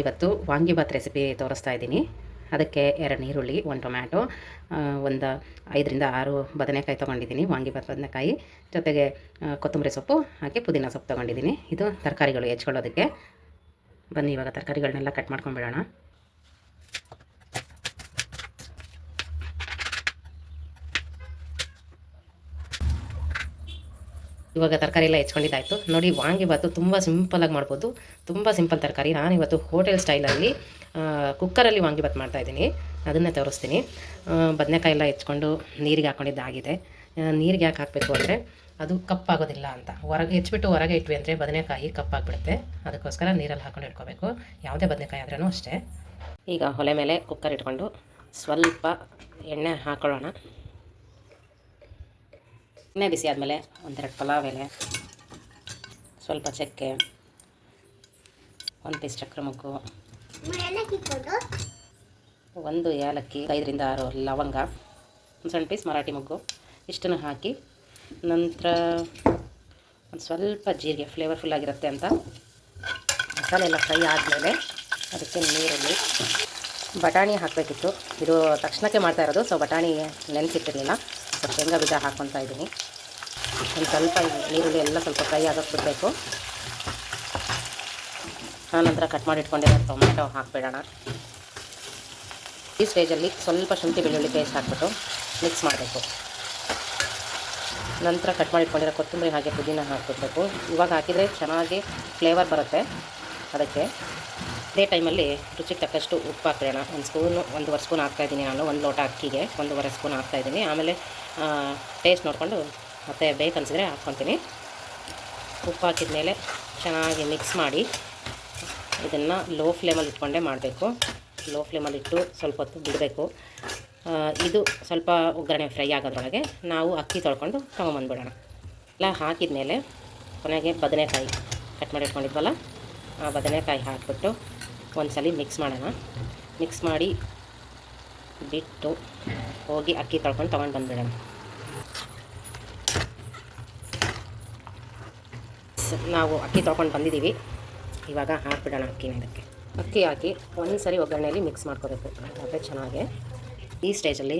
ಇವತ್ತು ವಾಂಗಿಬಾತ್ ರೆಸಿಪಿ ತೋರಿಸ್ತಾ ಇದ್ದೀನಿ. ಅದಕ್ಕೆ 2 ಈರುಳ್ಳಿ, 1 ಟೊಮ್ಯಾಟೊ, ಒಂದು 5ರಿಂದ 6 ಬದನೆಕಾಯಿ ತೊಗೊಂಡಿದ್ದೀನಿ. ವಾಂಗಿಬಾತ್ ಬದನೆಕಾಯಿ ಜೊತೆಗೆ ಕೊತ್ತಂಬರಿ ಸೊಪ್ಪು ಹಾಕಿ ಪುದೀನ ಸೊಪ್ಪು ತೊಗೊಂಡಿದ್ದೀನಿ. ಇದು ತರಕಾರಿಗಳು ಹೆಚ್ಕೊಳ್ಳೋದಕ್ಕೆ. ಬನ್ನಿ ಇವಾಗ ತರಕಾರಿಗಳನ್ನೆಲ್ಲ ಕಟ್ ಮಾಡ್ಕೊಂಡ್ಬಿಡೋಣ. ಇವಾಗ ತರಕಾರಿ ಎಲ್ಲ ಹೆಚ್ಕೊಂಡಿದ್ದಾಯಿತು. ನೋಡಿ, ವಾಂಗಿಬಾತು ತುಂಬ ಸಿಂಪಲಾಗಿ ಮಾಡ್ಬೋದು. ತುಂಬ ಸಿಂಪಲ್ ತರಕಾರಿ. ನಾನಿವತ್ತು ಹೋಟೆಲ್ ಸ್ಟೈಲಲ್ಲಿ ಕುಕ್ಕರಲ್ಲಿ ವಾಂಗಿಬಾತ್ ಮಾಡ್ತಾಯಿದ್ದೀನಿ. ಅದನ್ನೇ ತೋರಿಸ್ತೀನಿ. ಬದನೆಕಾಯಿ ಎಲ್ಲ ಹೆಚ್ಕೊಂಡು ನೀರಿಗೆ ಹಾಕ್ಕೊಂಡಿದ್ದಾಗಿದೆ. ನೀರಿಗೆ ಯಾಕೆ ಹಾಕಬೇಕು ಅಂದರೆ ಅದು ಕಪ್ಪಾಗೋದಿಲ್ಲ ಅಂತ. ಹೊರಗೆ ಹೆಚ್ಬಿಟ್ಟು ಹೊರಗೆ ಇಟ್ವಿ ಅಂದರೆ ಬದನೆಕಾಯಿ ಕಪ್ಪಾಗಿಬಿಡುತ್ತೆ. ಅದಕ್ಕೋಸ್ಕರ ನೀರಲ್ಲಿ ಹಾಕೊಂಡು ಇಟ್ಕೋಬೇಕು, ಯಾವುದೇ ಬದನೆಕಾಯಿ ಆದ್ರೂ ಅಷ್ಟೇ. ಈಗ ಒಲೆ ಮೇಲೆ ಕುಕ್ಕರ್ ಇಟ್ಕೊಂಡು ಸ್ವಲ್ಪ ಎಣ್ಣೆ ಹಾಕೊಳ್ಳೋಣ. ಎಣ್ಣೆ ಬಿಸಿ ಆದಮೇಲೆ 1-2 ಪಲಾವ್ ಎಲೆ, ಸ್ವಲ್ಪ ಚಕ್ಕೆ, 1 ಪೀಸ್ ಚಕ್ರ ಮೊಗ್ಗು, 1 ಏಲಕ್ಕಿ, 5ರಿಂದ 6 ಲವಂಗ, 1 ಸಣ್ಣ ಪೀಸ್ ಮರಾಠಿ ಮೊಗ್ಗು, ಇಷ್ಟನ್ನು ಹಾಕಿ ನಂತರ ಒಂದು ಸ್ವಲ್ಪ ಜೀರಿಗೆ ಫ್ಲೇವರ್ಫುಲ್ ಆಗಿರುತ್ತೆ ಅಂತ. ಮಸಾಲೆ ಎಲ್ಲ ಫ್ರೈ ಆದಮೇಲೆ ಅದಕ್ಕೆ ನೀರಲ್ಲಿ ಬಟಾಣಿ ಹಾಕಬೇಕಿತ್ತು. ಇದು ತಕ್ಷಣಕ್ಕೆ ಮಾಡ್ತಾ ಇರೋದು, ಸೊ ಬಟಾಣಿ ನೆನೆಸಿಟ್ಟಿರಲಿಲ್ಲ. ಸ್ವಲ್ಪ ಶೇಂಗಾ ಬೀಜ ಹಾಕ್ಕೊತಾ ಇದ್ದೀನಿ. ಒಂದು ಸ್ವಲ್ಪ ನೀರುಳ್ಳಿ ಎಲ್ಲ ಸ್ವಲ್ಪ ಫ್ರೈ ಆಗೋಕ್ಕೆ ಬಿಡಬೇಕು. ಆನಂತರ ಕಟ್ ಮಾಡಿ ಇಟ್ಕೊಂಡಿರೋ ಟೊಮೆಟೊ ಹಾಕ್ಬಿಡೋಣ. ಈ ಸ್ಟೇಜಲ್ಲಿ ಸ್ವಲ್ಪ ಶುಂಠಿ ಬೆಳ್ಳುಳ್ಳಿ ಪೇಸ್ಟ್ ಹಾಕ್ಬಿಟ್ಟು ಮಿಕ್ಸ್ ಮಾಡಬೇಕು. ನಂತರ ಕಟ್ ಮಾಡಿ ಇಟ್ಕೊಂಡಿರೋ ಕೊತ್ತಂಬರಿ ಹಾಗೆ ಪುದೀನ ಹಾಕ್ಬಿಡ್ಬೇಕು. ಇವಾಗ ಹಾಕಿದರೆ ಚೆನ್ನಾಗಿ ಫ್ಲೇವರ್ ಬರುತ್ತೆ. ಅದಕ್ಕೆ ಅದೇ ಟೈಮಲ್ಲಿ ರುಚಿಗೆ ತಕ್ಕಷ್ಟು ಉಪ್ಪು ಹಾಕ್ಬಿಡೋಣ. 1 ಸ್ಪೂನು, 1.5 ಸ್ಪೂನ್ ಹಾಕ್ತಾಯಿದ್ದೀನಿ ನಾನು. 1 ಲೋಟ ಅಕ್ಕಿಗೆ 1.5 ಸ್ಪೂನ್ ಹಾಕ್ತಾಯಿದ್ದೀನಿ. ಆಮೇಲೆ ಟೇಸ್ಟ್ ನೋಡಿಕೊಂಡು ಮತ್ತೆ ಬೇಕನ್ಸಿದ್ರೆ ಹಾಕ್ಕೊತೀನಿ. ಉಪ್ಪು ಹಾಕಿದ ಮೇಲೆ ಚೆನ್ನಾಗಿ ಮಿಕ್ಸ್ ಮಾಡಿ ಇದನ್ನು ಲೋ ಫ್ಲೇಮಲ್ಲಿ ಇಟ್ಕೊಂಡೇ ಮಾಡಬೇಕು. ಲೋ ಫ್ಲೇಮಲ್ಲಿ ಇಟ್ಟು ಸ್ವಲ್ಪ ಹೊತ್ತು ಬಿಡಬೇಕು. ಇದು ಸ್ವಲ್ಪ ಒಗ್ಗರಣೆ ಫ್ರೈ ಆಗೋದ್ರೊಳಗೆ ನಾವು ಅಕ್ಕಿ ತೊಳ್ಕೊಂಡು ತೊಗೊಂಬಂದ್ಬಿಡೋಣ. ಎಲ್ಲ ಹಾಕಿದ ಮೇಲೆ ಕೊನೆಗೆ ಬದನೆಕಾಯಿ ಕಟ್ ಮಾಡಿ ಇಟ್ಕೊಂಡಿದ್ವಲ್ಲ, ಆ ಬದನೆಕಾಯಿ ಹಾಕಿಬಿಟ್ಟು ಒಂದ್ಸಲ ಮಿಕ್ಸ್ ಮಾಡೋಣ. ಮಿಕ್ಸ್ ಮಾಡಿ ಬಿಟ್ಟು ಹೋಗಿ ಅಕ್ಕಿ ತೊಳ್ಕೊಂಡು ತೊಗೊಂಡು ಬಂದುಬಿಡೋಣ. ನಾವು ಅಕ್ಕಿ ತೊಳ್ಕೊಂಡು ಬಂದಿದ್ದೀವಿ. ಇವಾಗ ಹಾಕ್ಬಿಡೋಣ ಅಕ್ಕಿನ. ಇದಕ್ಕೆ ಅಕ್ಕಿ ಹಾಕಿ ಒಂದ್ಸರಿ ಒಗ್ಗರಣೆಯಲ್ಲಿ ಮಿಕ್ಸ್ ಮಾಡ್ಕೋಬೇಕು. ಅದೇ ಚೆನ್ನಾಗಿ ಈ ಸ್ಟೇಜಲ್ಲಿ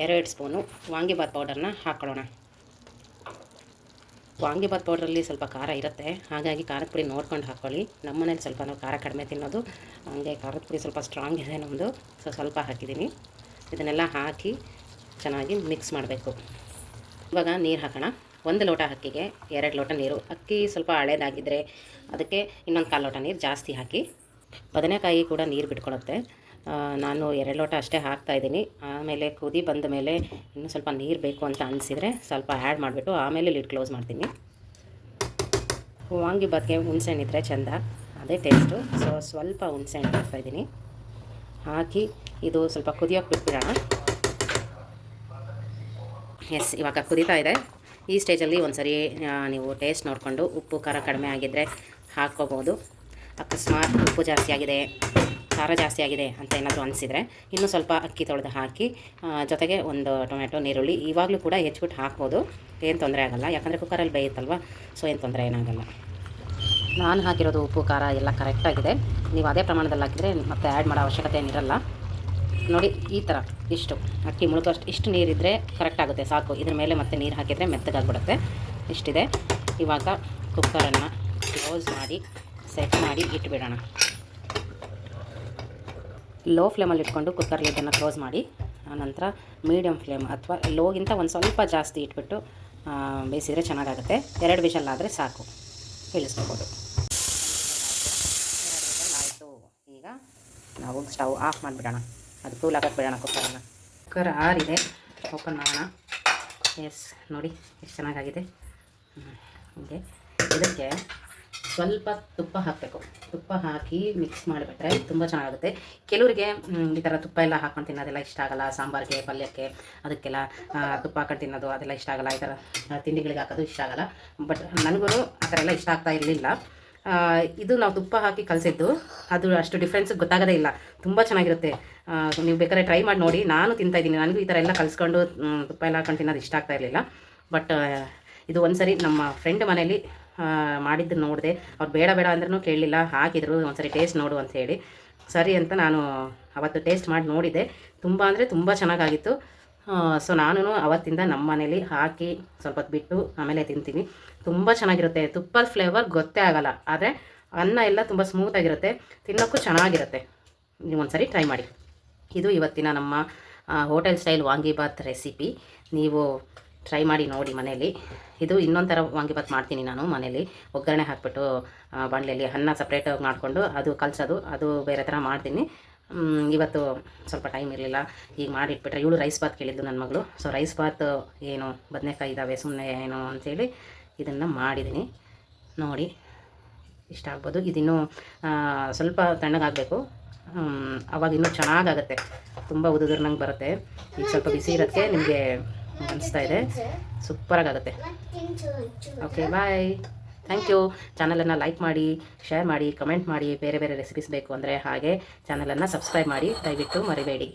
2 ಸ್ಪೂನು ವಾಂಗಿಬಾತ್ ಪೌಡರ್ನ ಹಾಕ್ಕೊಳ್ಳೋಣ. ವಾಂಗಿಬಾತ್ ಪೌಡ್ರಲ್ಲಿ ಸ್ವಲ್ಪ ಖಾರ ಇರುತ್ತೆ, ಹಾಗಾಗಿ ಖಾರದ ಪುಡಿ ನೋಡ್ಕೊಂಡು ಹಾಕ್ಕೊಳ್ಳಿ. ನಮ್ಮ ಮನೇಲಿ ಸ್ವಲ್ಪ ನಾವು ಖಾರ ಕಡಿಮೆ ತಿನ್ನೋದು, ಹಂಗೆ ಖಾರದ ಪುಡಿ ಸ್ವಲ್ಪ ಸ್ಟ್ರಾಂಗ್ ಇದೆ ನಮ್ಮದು, ಸೊ ಸ್ವಲ್ಪ ಹಾಕಿದ್ದೀನಿ. ಇದನ್ನೆಲ್ಲ ಹಾಕಿ ಚೆನ್ನಾಗಿ ಮಿಕ್ಸ್ ಮಾಡಬೇಕು. ಇವಾಗ ನೀರು ಹಾಕೋಣ. 1 ಲೋಟ ಅಕ್ಕಿಗೆ 2 ಲೋಟ ನೀರು. ಅಕ್ಕಿ ಸ್ವಲ್ಪ ಹಳೇದಾಗಿದ್ದರೆ ಅದಕ್ಕೆ ಇನ್ನೊಂದು 1/4 ಲೋಟ ನೀರು ಜಾಸ್ತಿ ಹಾಕಿ. ಬದನೆಕಾಯಿ ಕೂಡ ನೀರು ಬಿಟ್ಕೊಳುತ್ತೆ. ನಾನು 2 ಲೋಟ ಅಷ್ಟೇ ಹಾಕ್ತಾಯಿದ್ದೀನಿ. ಆಮೇಲೆ ಕುದಿ ಬಂದ ಮೇಲೆ ಇನ್ನೂ ಸ್ವಲ್ಪ ನೀರು ಬೇಕು ಅಂತ ಅನಿಸಿದರೆ ಸ್ವಲ್ಪ ಆ್ಯಡ್ ಮಾಡಿಬಿಟ್ಟು ಆಮೇಲೆ ಲಿಡ್ ಕ್ಲೋಸ್ ಮಾಡ್ತೀನಿ. ವಾಂಗಿಬಾತ್ಗೆ ಹುಣಸೆಹಣ್ಣಿದ್ರೆ ಚೆಂದ, ಅದೇ ಟೇಸ್ಟು. ಸೊ ಸ್ವಲ್ಪ ಹುಣಸೆಹಣ್ಣು ಹಾಕ್ತಾಯಿದ್ದೀನಿ. ಹಾಕಿ ಇದು ಸ್ವಲ್ಪ ಕುದಿಯೋಕ್ಕೆ ಬಿಟ್ಬಿಡೋಣ. ಎಸ್, ಇವಾಗ ಕುದೀತಾ ಇದೆ. ಈ ಸ್ಟೇಜಲ್ಲಿ ಒಂದ್ಸರಿ ನೀವು ಟೇಸ್ಟ್ ನೋಡಿಕೊಂಡು ಉಪ್ಪು ಖಾರ ಕಡಿಮೆ ಆಗಿದ್ದರೆ ಹಾಕ್ಕೋಬೋದು. ಅಕಸ್ಮಾತ್ ಉಪ್ಪು ಜಾಸ್ತಿ ಆಗಿದೆ, ಖಾರ ಜಾಸ್ತಿ ಆಗಿದೆ ಅಂತ ಏನಾದರೂ ಅನಿಸಿದರೆ ಇನ್ನೂ ಸ್ವಲ್ಪ ಅಕ್ಕಿ ತೊಳೆದು ಹಾಕಿ, ಜೊತೆಗೆ 1 ಟೊಮೆಟೊ, ನೀರುಳ್ಳಿ ಇವಾಗಲೂ ಕೂಡ ಹೆಚ್ಚಿಬಿಟ್ಟು ಹಾಕ್ಬೋದು. ಏನು ತೊಂದರೆ ಆಗೋಲ್ಲ, ಯಾಕಂದರೆ ಕುಕ್ಕರಲ್ಲಿ ಬೇಯುತ್ತಲ್ವ, ಸೊ ಏನು ತೊಂದರೆ ಏನಾಗಲ್ಲ. ನಾನು ಹಾಕಿರೋದು ಉಪ್ಪು ಖಾರ ಎಲ್ಲ ಕರೆಕ್ಟಾಗಿದೆ. ನೀವು ಅದೇ ಪ್ರಮಾಣದಲ್ಲಿ ಹಾಕಿದರೆ ಮತ್ತೆ ಆ್ಯಡ್ ಮಾಡೋ ಅವಶ್ಯಕತೆ ಏನಿರಲ್ಲ. ನೋಡಿ, ಈ ಥರ ಇಷ್ಟು ಅಕ್ಕಿ ಮುಳುಗೋಷ್ಟು ಇಷ್ಟು ನೀರಿದ್ದರೆ ಕರೆಕ್ಟಾಗುತ್ತೆ, ಸಾಕು. ಇದ್ರ ಮೇಲೆ ಮತ್ತೆ ನೀರು ಹಾಕಿದರೆ ಮೆತ್ತಗಾಗ್ಬಿಡುತ್ತೆ. ಇಷ್ಟಿದೆ. ಇವಾಗ ಕುಕ್ಕರನ್ನು ಕ್ಲೋಸ್ ಮಾಡಿ ಸೆಟ್ ಮಾಡಿ ಇಟ್ಬಿಡೋಣ. ಲೋ ಫ್ಲೇಮಲ್ಲಿ ಇಟ್ಕೊಂಡು ಕುಕ್ಕರ್ ಲಿಡ್ಡನ್ನು ಕ್ಲೋಸ್ ಮಾಡಿ, ಆನಂತರ ಮೀಡಿಯಮ್ ಫ್ಲೇಮ್ ಅಥವಾ ಲೋಗಿಂತ ಒಂದು ಸ್ವಲ್ಪ ಜಾಸ್ತಿ ಇಟ್ಬಿಟ್ಟು ಬೇಯಿಸಿದರೆ ಚೆನ್ನಾಗಾಗುತ್ತೆ. 2 ವಿಷಲ್ ಆದರೆ ಸಾಕು, ಇಳಿಸ್ಕೋಬೋದು. 2 ವಿಷಲ್ ಆಯಿತು. ಈಗ ನಾವು ಸ್ಟವ್ ಆಫ್ ಮಾಡಿಬಿಡೋಣ. ಅದು ಕೂಲ್ ಆಗಕ್ಕೆ ಬಿಡೋಣ ಕುಕ್ಕರನ್ನು. ಕುಕ್ಕರ್ ಆರಿದೆ, ಓಪನ್ ಮಾಡೋಣ. ಎಸ್, ನೋಡಿ ಎಷ್ಟು ಚೆನ್ನಾಗಾಗಿದೆ. ಹೀಗೆ ಇದಕ್ಕೆ ಸ್ವಲ್ಪ ತುಪ್ಪ ಹಾಕಬೇಕು. ತುಪ್ಪ ಹಾಕಿ ಮಿಕ್ಸ್ ಮಾಡಿಬಿಟ್ರೆ ತುಂಬ ಚೆನ್ನಾಗುತ್ತೆ. ಕೆಲವರಿಗೆ ಈ ಥರ ತುಪ್ಪ ಎಲ್ಲ ಹಾಕ್ಕೊಂಡು ತಿನ್ನೋದೆಲ್ಲ ಇಷ್ಟ ಆಗಲ್ಲ. ಸಾಂಬಾರಿಗೆ, ಪಲ್ಯಕ್ಕೆ ಅದಕ್ಕೆಲ್ಲ ತುಪ್ಪ ಹಾಕೊಂಡು ತಿನ್ನೋದು ಅದೆಲ್ಲ ಇಷ್ಟ ಆಗಲ್ಲ. ಈ ಥರ ತಿಂಡಿಗಳಿಗೆ ಹಾಕೋದು ಇಷ್ಟ ಆಗಲ್ಲ. ಬಟ್ ನನಗೂ ಆ ಥರ ಎಲ್ಲ ಇಷ್ಟ ಆಗ್ತಾ ಇರಲಿಲ್ಲ. ಇದು ನಾವು ತುಪ್ಪ ಹಾಕಿ ಕಲಸಿದ್ದು, ಅದು ಅಷ್ಟು ಡಿಫ್ರೆನ್ಸ್ ಗೊತ್ತಾಗೋದೇ ಇಲ್ಲ. ತುಂಬ ಚೆನ್ನಾಗಿರುತ್ತೆ. ನೀವು ಬೇಕಾದ್ರೆ ಟ್ರೈ ಮಾಡಿ ನೋಡಿ. ನಾನು ತಿಂತಾಯಿದ್ದೀನಿ. ನನಗೂ ಈ ಥರ ಎಲ್ಲ ಕಲಿಸ್ಕೊಂಡು ತುಪ್ಪ ಎಲ್ಲ ಹಾಕೊಂಡು ತಿನ್ನೋದು ಇಷ್ಟ ಆಗ್ತಾ ಇರಲಿಲ್ಲ. ಬಟ್ ಇದು ಒಂದ್ಸರಿ ನಮ್ಮ ಫ್ರೆಂಡ್ ಮನೇಲಿ ಮಾಡಿದ್ದು ನೋಡಿದೆ. ಅವ್ರು ಬೇಡ ಬೇಡ ಅಂದ್ರೂ ಕೇಳಲಿಲ್ಲ, ಹಾಕಿದ್ರು ಒಂದ್ಸರಿ ಟೇಸ್ಟ್ ನೋಡು ಅಂತ ಹೇಳಿ. ಸರಿ ಅಂತ ನಾನು ಅವತ್ತು ಟೇಸ್ಟ್ ಮಾಡಿ ನೋಡಿದೆ. ತುಂಬ ಅಂದರೆ ತುಂಬ ಚೆನ್ನಾಗಾಗಿತ್ತು. ಸೊ ನಾನು ಅವತ್ತಿಂದ ನಮ್ಮ ಮನೇಲಿ ಹಾಕಿ ಸ್ವಲ್ಪ ಹೊತ್ತು ಬಿಟ್ಟು ಆಮೇಲೆ ತಿಂತೀನಿ. ತುಂಬ ಚೆನ್ನಾಗಿರುತ್ತೆ. ತುಪ್ಪದ ಫ್ಲೇವರ್ ಗೊತ್ತೇ ಆಗಲ್ಲ, ಆದರೆ ಅನ್ನ ಎಲ್ಲ ತುಂಬ ಸ್ಮೂತಾಗಿರುತ್ತೆ, ತಿನ್ನೋಕ್ಕೂ ಚೆನ್ನಾಗಿರುತ್ತೆ. ನೀವು ಒಂದ್ಸರಿ ಟ್ರೈ ಮಾಡಿ. ಇದು ಇವತ್ತಿನ ನಮ್ಮ ಹೋಟೆಲ್ ಸ್ಟೈಲ್ ವಾಂಗಿಬಾತ್ ರೆಸಿಪಿ. ನೀವು ಟ್ರೈ ಮಾಡಿ ನೋಡಿ ಮನೇಲಿ. ಇದು ಇನ್ನೊಂದು ಥರ ವಾಂಗಿಬಾತ್ ಮಾಡ್ತೀನಿ ನಾನು ಮನೇಲಿ. ಒಗ್ಗರಣೆ ಹಾಕ್ಬಿಟ್ಟು ಬಾಣಲೆಯಲ್ಲಿ ಅನ್ನ ಸಪ್ರೇಟಾಗಿ ಮಾಡಿಕೊಂಡು ಅದು ಕಲಸೋದು, ಅದು ಬೇರೆ ಥರ ಮಾಡ್ತೀನಿ. ಇವತ್ತು ಸ್ವಲ್ಪ ಟೈಮ್ ಇರಲಿಲ್ಲ, ಈಗ ಮಾಡಿಟ್ಬಿಟ್ರೆ. ಇವಳು ರೈಸ್ ಬಾತ್ ಕೇಳಿದ್ದು ನನ್ನ ಮಗಳು. ಸೊ ರೈಸ್ ಬಾತ್ ಏನು ಬದನೆಕಾಯಿ ಇದ್ದಾವೆ ಸುಮ್ಮನೆ ಏನು ಅಂಥೇಳಿ ಇದನ್ನು ಮಾಡಿದ್ದೀನಿ. ನೋಡಿ ಇಷ್ಟ ಆಗ್ಬೋದು. ಇದಿನ್ನೂ ಸ್ವಲ್ಪ ತಣ್ಣಗಾಗಬೇಕು, ಅವಾಗ ಇನ್ನೂ ಚೆನ್ನಾಗಾಗುತ್ತೆ. ತುಂಬ ಉದುರ್ನಂಗೆ ಬರುತ್ತೆ. ಈಗ ಸ್ವಲ್ಪ ಬಿಸಿ ಇರೋದಕ್ಕೆ ನಿಮಗೆ ಅನಿಸ್ತಾ ಇದೆ, ಸೂಪರಾಗುತ್ತೆ. Okay, bye. Thank you. ಚಾನಲನ್ನು ಲೈಕ್ ಮಾಡಿ, ಶೇರ್ ಮಾಡಿ, ಕಮೆಂಟ್ ಮಾಡಿ. ಬೇರೆ ಬೇರೆ ರೆಸಿಪೀಸ್ ಬೇಕು ಅಂದರೆ ಹಾಗೆ ಚಾನಲನ್ನು ಸಬ್ಸ್ಕ್ರೈಬ್ ಮಾಡಿ ದಯವಿಟ್ಟು ಮರಿಬೇಡಿ.